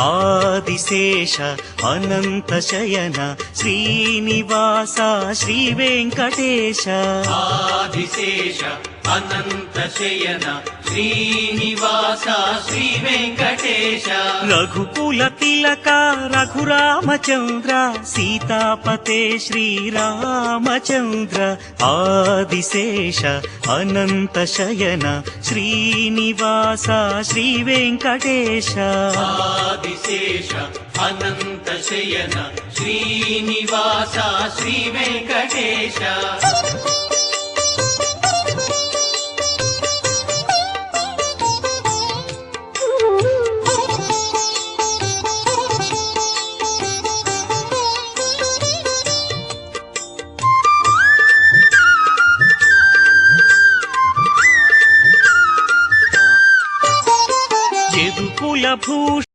ఆదిశేష అనంత శయన శ్రీనివాస శ్రీ వెంకటేశ ఆదిశేష అనంత శయన శ్రీనివాస శ్రీ వెంకటేశ రఘుకుల తిలక రఘురామచంద్ర సీతాపతే శ్రీరామచంద్ర ఆదిశేష అనంత శయన శ్రీనివాస శ్రీ వెంకటేశ ఆదిశేష అనంత శయన శ్రీనివాస శ్రీ వెంకటేశ